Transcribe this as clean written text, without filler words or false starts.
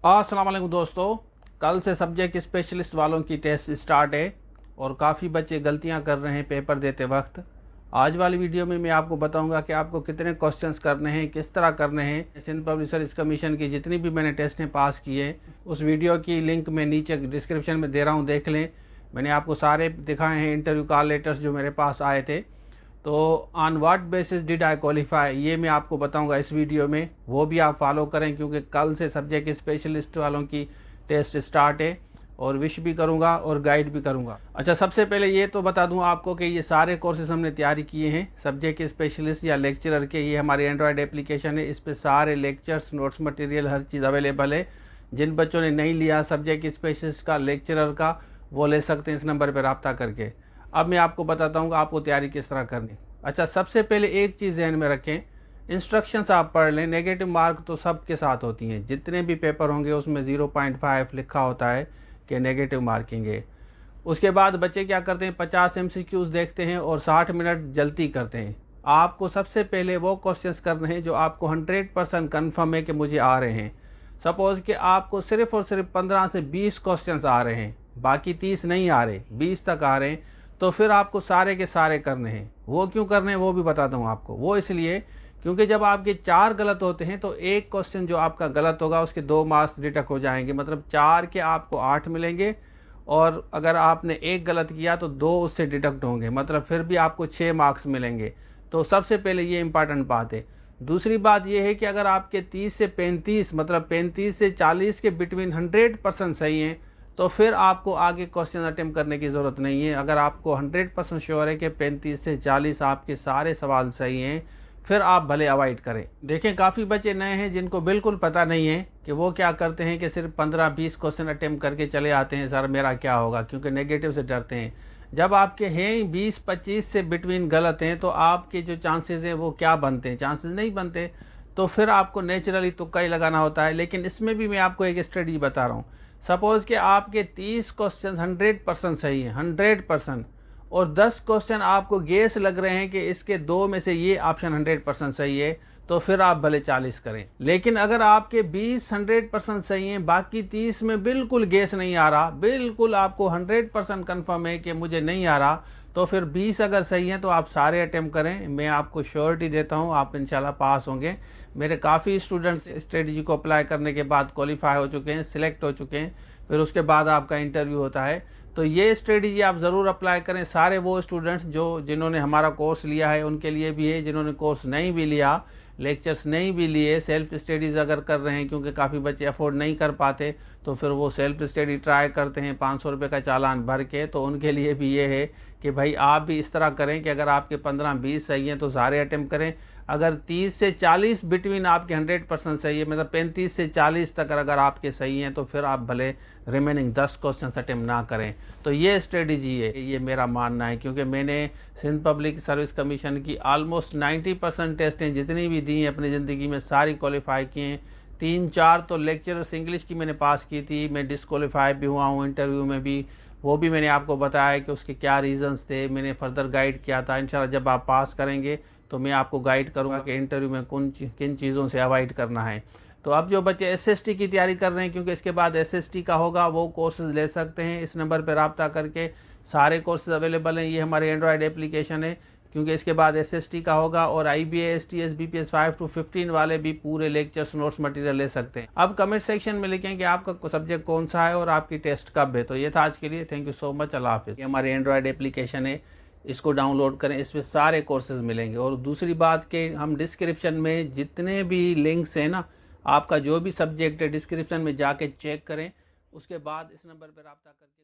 अस्सलाम वालेकुम दोस्तों, कल से सब्जेक्ट स्पेशलिस्ट वालों की टेस्ट स्टार्ट है और काफ़ी बच्चे गलतियां कर रहे हैं पेपर देते वक्त। आज वाली वीडियो में मैं आपको बताऊंगा कि आपको कितने क्वेश्चंस करने हैं, किस तरह करने हैं। सिंध पब्लिक सर्विस कमीशन की जितनी भी मैंने टेस्टें पास की है उस वीडियो की लिंक मैं नीचे डिस्क्रिप्शन में दे रहा हूँ, देख लें। मैंने आपको सारे दिखाए हैं इंटरव्यू कॉल लेटर्स जो मेरे पास आए थे। तो on what basis did I qualify, ये मैं आपको बताऊंगा इस वीडियो में, वो भी आप फॉलो करें क्योंकि कल से सब्जेक्ट स्पेशलिस्ट वालों की टेस्ट स्टार्ट है और विश भी करूंगा और गाइड भी करूंगा। अच्छा, सबसे पहले ये तो बता दूं आपको कि ये सारे कोर्सेज हमने तैयारी किए हैं सब्जेक्ट स्पेशलिस्ट या लेक्चरर के। ये हमारी एंड्रॉयड एप्लीकेशन है, इस पर सारे लेक्चर्स, नोट्स, मटेरियल, हर चीज़ अवेलेबल है। जिन बच्चों ने नहीं लिया सब्जेक्ट स्पेशलिस्ट का, लेक्चरर का, वो ले सकते हैं इस नंबर पर रब्ता करके। अब मैं आपको बताता हूँ कि आपको तैयारी किस तरह करनी। अच्छा, सबसे पहले एक चीज़ ध्यान में रखें, इंस्ट्रक्शंस आप पढ़ लें। नेगेटिव मार्क तो सबके साथ होती हैं, जितने भी पेपर होंगे उसमें 0.5 लिखा होता है कि नेगेटिव मार्किंग है। उसके बाद बच्चे क्या करते हैं, 50 MCQs देखते हैं और 60 मिनट जल्दी करते हैं। आपको सबसे पहले वो क्वेश्चंस करने हैं जो आपको 100% कन्फर्म है कि मुझे आ रहे हैं। सपोज़ कि आपको सिर्फ और सिर्फ 15 से 20 क्वेश्चंस आ रहे हैं, बाकी 30 नहीं आ रहे, 20 तक आ रहे हैं, तो फिर आपको सारे के सारे करने हैं। वो क्यों करने हैं वो भी बताता हूँ आपको। वो इसलिए क्योंकि जब आपके 4 गलत होते हैं तो एक क्वेश्चन जो आपका गलत होगा उसके 2 मार्क्स डिडक्ट हो जाएंगे, मतलब 4 के आपको 8 मिलेंगे और अगर आपने एक गलत किया तो 2 उससे डिडक्ट होंगे, मतलब फिर भी आपको 6 मार्क्स मिलेंगे। तो सबसे पहले ये इंपॉर्टेंट बात है। दूसरी बात यह है कि अगर आपके 30 से 35 मतलब 35 से 40 के बिटवीन 100% सही हैं तो फिर आपको आगे क्वेश्चन अटेम्प्ट करने की ज़रूरत नहीं है। अगर आपको 100% श्योर है कि 35 से 40 आपके सारे सवाल सही हैं, फिर आप भले अवॉइड करें। देखें, काफ़ी बच्चे नए हैं जिनको बिल्कुल पता नहीं है कि वो क्या करते हैं कि सिर्फ 15-20 क्वेश्चन अटेम्प्ट करके चले आते हैं, सर मेरा क्या होगा, क्योंकि नेगेटिव से डरते हैं। जब आपके हैं 20-25 से बिटवीन गलत हैं तो आपके जो चांसेस हैं वो क्या बनते हैं, चांसेस नहीं बनते। तो फिर आपको नेचुरली तुक्का ही लगाना होता है। लेकिन इसमें भी मैं आपको एक स्ट्रेटजी बता रहा हूँ। सपोज़ कि आपके 30 क्वेश्चन 100% सही हैं, 100%, और 10 क्वेश्चन आपको गेस लग रहे हैं कि इसके 2 में से ये ऑप्शन 100% सही है, तो फिर आप भले 40 करें। लेकिन अगर आपके 20 100% सही हैं, बाकी 30 में बिल्कुल गेस नहीं आ रहा, बिल्कुल आपको 100% कन्फर्म है कि मुझे नहीं आ रहा, तो फिर 20 अगर सही हैं तो आप सारे अटेम्प्ट करें। मैं आपको श्योरिटी देता हूं आप इंशाल्लाह पास होंगे। मेरे काफ़ी स्टूडेंट्स स्ट्रेटजी को अप्लाई करने के बाद क्वालिफाई हो चुके हैं, सिलेक्ट हो चुके हैं, फिर उसके बाद आपका इंटरव्यू होता है। तो ये स्ट्रेटजी आप ज़रूर अप्लाई करें। सारे वो स्टूडेंट्स जिन्होंने हमारा कोर्स लिया है उनके लिए भी है, जिन्होंने कोर्स नहीं भी लिया, लेक्चर्स नहीं भी लिए, सेल्फ स्टडीज़ अगर कर रहे हैं, क्योंकि काफ़ी बच्चे अफोर्ड नहीं कर पाते तो फिर वो सेल्फ स्टडी ट्राई करते हैं 500 रुपये का चालान भर के। तो उनके लिए भी ये है कि भाई आप भी इस तरह करें कि अगर आपके 15-20 सही हैं तो सारे अटेम्प्ट करें। अगर 30 से 40 बिटवीन आपके 100% सही है, मतलब 35 से 40 तक अगर आपके सही हैं, तो फिर आप भले रिमेनिंग 10 क्वेश्चन अटेम्प्ट ना करें। तो ये स्ट्रेटजी है, ये मेरा मानना है, क्योंकि मैंने सिंध पब्लिक सर्विस कमीशन की ऑलमोस्ट 90% टेस्टें जितनी भी दी हैं अपनी ज़िंदगी में सारी क्वालिफाई की हैं। 3-4 तो लेक्चरर्स इंग्लिश की मैंने पास की थी, मैं डिस्क्वालीफाई भी हुआ हूँ इंटरव्यू में भी, वो भी मैंने आपको बताया कि उसके क्या रीज़न्स थे, मैंने फर्दर गाइड किया था। इंशाल्लाह जब आप पास करेंगे तो मैं आपको गाइड करूंगा कि इंटरव्यू में किन चीज़ों से अवॉइड करना है। तो अब जो बच्चे SST की तैयारी कर रहे हैं, क्योंकि इसके बाद SST का होगा, वो कोर्सेज ले सकते हैं इस नंबर पर रब्ता करके। सारे कोर्सेज अवेलेबल हैं, ये हमारी एंड्रॉयड एप्लीकेशन है, क्योंकि इसके बाद SST का होगा। और IBA STS BPS 5 to 15 वाले भी पूरे लेक्चर्स, नोट्स, मटेरियल ले सकते हैं। अब कमेंट सेक्शन में लिखें कि आपका सब्जेक्ट कौन सा है और आपकी टेस्ट कब है। तो ये था आज के लिए, थैंक यू सो मच, अल्लाह हाफिज़। ये हमारी एंड्रॉयड एप्लीकेशन है, इसको डाउनलोड करें, इसमें सारे कोर्सेज मिलेंगे। और दूसरी बात कि हम डिस्क्रिप्शन में जितने भी लिंक्स हैं ना, आपका जो भी सब्जेक्ट है डिस्क्रिप्शन में जाके चेक करें, उसके बाद इस नंबर पर रब्ता करके